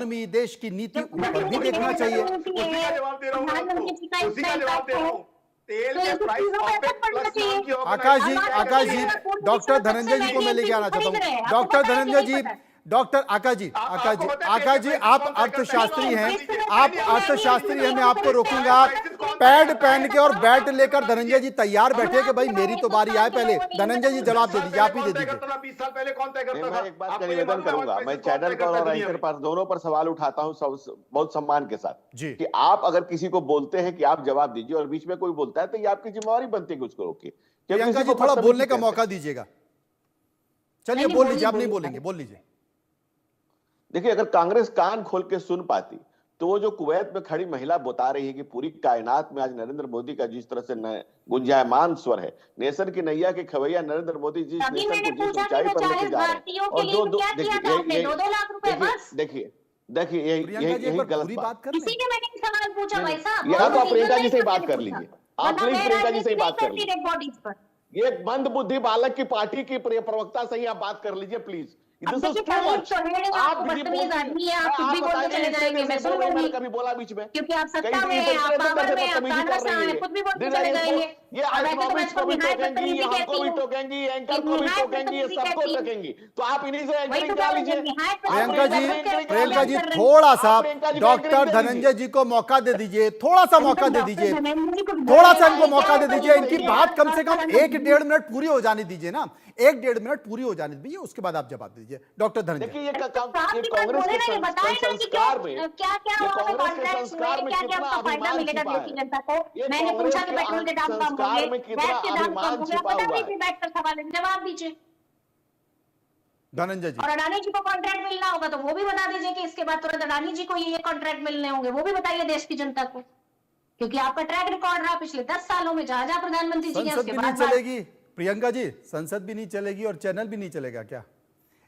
देश की नीति ऊपर भी देखना चाहिए। उसी का जवाब दे रहा हूँ आपको, उसी का जवाब दे रहा हूँ। तेल के प्राइस ऑपेक प्लस नाम की आकाश जी, डॉक्टर धनंजय जी को मैं लेके आना चाहता हूँ। डॉक्टर धनंजय जी, डॉक्टर आकाश जी, आप अर्थशास्त्री हैं, मैं आपको रोकूंगा। पैड पहन के और बैट लेकर धनंजय जी तैयार बैठे कि भाई मेरी तो बारी आए पहले। धनंजय जी जवाब दे दीजिए, आप ही दे दीजिए। 20 साल पहले कौन तय करता था? मैं एक बात का निवेदन करूंगा, मैं चैनल पर और एंकर पर दोनों पर सवाल उठाता हूं बहुत सम्मान के साथ जी कि आप अगर किसी को बोलते हैं कि आप जवाब दीजिए और बीच में कोई बोलता है तो ये आपकी जिम्मेवारी बनती है कि उसको रोकिए। प्रियंका जी थोड़ा बोलने का मौका दीजिएगा। चलिए बोल लीजिए, आप नहीं बोलेंगे, बोल लीजिए। देखिए, अगर कांग्रेस कान खोल के सुन पाती तो वो जो कुवैत में खड़ी महिला बता रही है कि पूरी कायनात में आज नरेंद्र मोदी का जिस तरह से गुंजायमान स्वर है, नेशन की नैया के खवैया नरेंद्र मोदी जिस नेशन को जिस ऊंचाई पर लेके जा रहे हैं, और देखिए यही गलत बात। किसी ने मैंने सवाल पूछा भाई साहब, ये आप प्रियंका जी से ही बात कर लीजिए, आप प्लीज प्रियंका जी से ही बात कर लीजिए। ये मंद बुद्धि बालक की पार्टी की प्रवक्ता से ही आप बात कर लीजिए प्लीज। आप कभी बोला बीच में, क्योंकि आप सत्ता में हैं, आप पावर में हैं, आप कांग्रेस में हैं, खुद भी बोल के चले जाएंगे। ये इकोनॉमिक्स को भी टोकेंगी, ये हमको भी टोकेंगी, एंकर को भी टोकेंगी, ये सबको टोकेंगी। तो आप इन्हीं से एंकरिंग करा लीजिए। प्रियंका जी थोड़ा सा डॉक्टर धनंजय जी को मौका दे दीजिए, थोड़ा सा मौका दे दीजिए, थोड़ा सा इनको मौका दे दीजिए। इनकी बात कम से कम 1-1.5 मिनट पूरी हो जाने दीजिए ना, 1-1.5 मिनट पूरी हो जाने दीजिए, उसके बाद आप जवाब दीजिए। डॉक्टर धनंजय, देखिए ये कांग्रेस के संस्कार में, कितना अभिमान छिपा है, मैंने पूछा कि पेट्रोल के दाम कम होंगे, गैस के दाम कम होंगे, पता नहीं बैठ कर सवाल जवाब दीजिए धनंजय जी। और अडानी जी को कॉन्ट्रैक्ट मिलना होगा तो वो भी बता दीजिए कि इसके बाद तुरंत अडानी जी को ये कॉन्ट्रैक्ट मिलने होंगे, वो भी बताइए देश की जनता को, क्योंकि आपका ट्रैक रिकॉर्ड रहा पिछले 10 सालों में, जहां जहां प्रधानमंत्री जी के उसके बाद चलेगी। प्रियंका जी, संसद भी नहीं चलेगी और चैनल भी नहीं चलेगा क्या?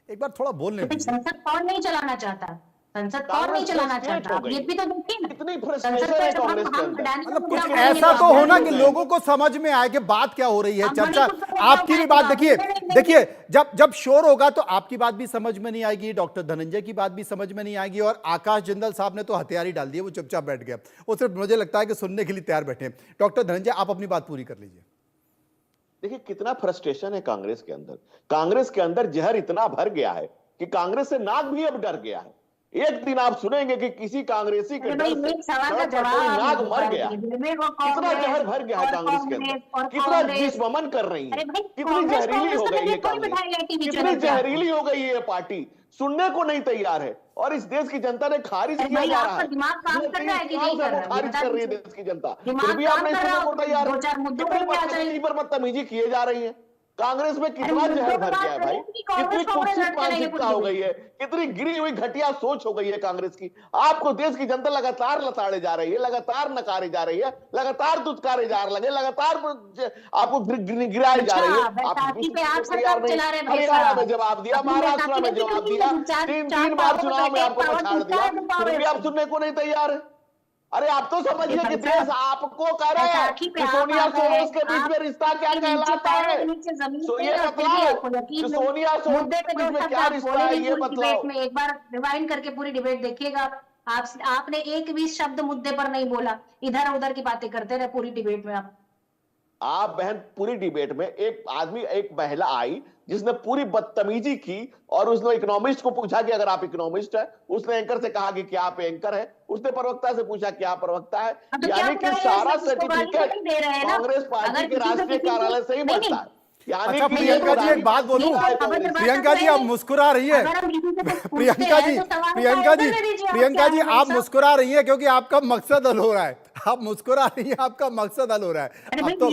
एक बार थोड़ा बोलने दीजिए। संसद कौन नहीं चलाना चाहता? संसद कौन नहीं चलाना चाहता? ये भी तो देखिए ना, इतनी फ्रस्ट्रेशन है कांग्रेस के अंदर। मतलब कुछ ऐसा तो होना कि लोगों को समझ में आए कि बात क्या हो रही है, चर्चा। आपकी भी बात देखिए, जब शोर होगा तो आपकी बात भी समझ में नहीं आएगी, डॉक्टर धनंजय की बात भी समझ में नहीं आएगी, और आकाश जिंदल साहब ने तो हथियार ही डाल दिए, वो चुपचाप बैठ गया, वो सिर्फ मुझे लगता है कि सुनने के लिए तैयार बैठे हैं। डॉक्टर धनंजय, आप अपनी बात पूरी कर लीजिए। देखिए कितना फ्रस्ट्रेशन है कांग्रेस के अंदर। कांग्रेस के अंदर जहर इतना भर गया है कि कांग्रेस से नाक भी अब डर गया है। एक दिन आप सुनेंगे कि किसी कांग्रेसी के डर से नाक मर गया। कितना जहर भर गया है कांग्रेस के अंदर, कितना दुश्मन कर रही है, कितनी जहरीली हो गई है कांग्रेस, कितनी जहरीली हो गई है पार्टी, सुनने को नहीं तैयार है। और इस देश की जनता ने खारिज किया जा रहा है, खारिज कर रही है देश की जनता, फिर भी आप नहीं सुनने को तैयार है। कितनी पर बदतमीजी किए जा रही है। कांग्रेस में कितना जहर भर गया है भाई, कितनी कुत्सित मानसिकता हो गई है, कितनी गिरी हुई घटिया सोच हो गई है कांग्रेस की। आपको देश की जनता लगातार लताड़े जा रही है, लगातार नकारे जा रही है, लगातार दुत्कारे जा रहे, लगातार आपको गिराए जा रही है। हरियाणा में जवाब दिया, महाराष्ट्र में जवाब दिया, 3 बार चुनाव में आपको पछाड़ दिया, फिर भी आप सुनने को नहीं तैयार है। अरे आप तो समझिए कि देश आपको कह रहे हैं कि सोनिया सोरेन के बीच में रिश्ता क्या कहलाता है। तो ये बतलाओ कि सोनिया सोरेन के बीच में क्या रिश्ता है, ये बतलाओ। एक बार रिवाइंड करके पूरी डिबेट देखिएगा। आपने एक भी शब्द मुद्दे पर नहीं बोला, इधर उधर की बातें करते रहे पूरी डिबेट में। आप बहन पूरी डिबेट में एक महिला आई जिसने पूरी बदतमीजी की, और उसने इकोनॉमिस्ट को पूछा कि अगर आप इकोनॉमिस्ट है, उसने एंकर से कहा कि क्या आप एंकर है, उसने प्रवक्ता से पूछा क्या प्रवक्ता है, यानी कि सारा सर्टिफिकेट कांग्रेस पार्टी के राष्ट्रीय कार्यालय से ही बनता है। अच्छा प्रियंका जी, एक बात बोलूं, प्रियंका जी आप मुस्कुरा रही है, प्रियंका जी आप मुस्कुरा रही है क्योंकि आपका मकसद हल हो रहा है। आप मुस्कुरा रही है, आपका मकसद हल हो रहा है। अब तो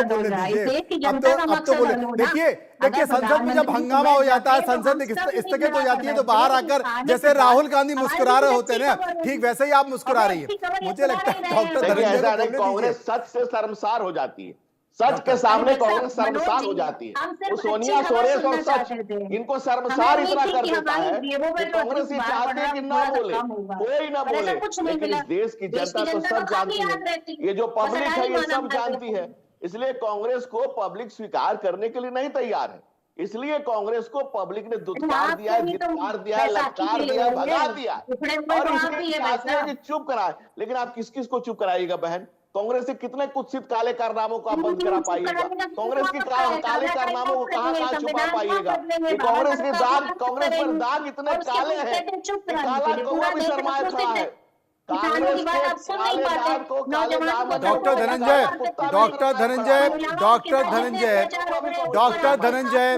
बोलने दीजिए, अब तो बोले। देखिए संसद में जब हंगामा हो जाता है, संसद स्थगित हो जाती है, तो बाहर आकर जैसे राहुल गांधी मुस्कुरा रहे होते हैं ना, ठीक वैसे ही आप मुस्कुरा रही है। मुझे लगता है डॉक्टर धनंजय, कांग्रेस सच से शर्मसार हो जाती है, सच के सामने कांग्रेस शर्मसार हो जाती है। वो सोनिया सोरेन और सच इनको शर्मसार इतना कर देता है कि कांग्रेस ये चाहते हैं कि ना बोले, कोई ना बोले, लेकिन इस देश की जनता तो सब जानती है, ये जो पब्लिक है ये सब जानती है। इसलिए कांग्रेस को पब्लिक स्वीकार करने के लिए नहीं तैयार है। इसलिए कांग्रेस को पब्लिक ने दुत्कार दिया है, धिक्कार दिया है, ललकार दिया है, भगा दिया है। और इसलिए चाहते हैं कि चुप कराए। लेकिन आप किस किस को चुप कराइएगा बहन? कांग्रेस से कितने कुत्सित काले कारनामों को आप बंद करा पाइएगा? कांग्रेस के काले कारनामों को कहां कहां छुपा पाइएगा? कि कांग्रेस के दाग, कांग्रेस पर दाग इतने काले हैं कि काला कौवा भी शर्माए खड़ा है। कांग्रेस के काले दाग को काले दामन doctor Dhananjay, doctor Dhananjay, doctor Dhananjay, doctor Dhananjay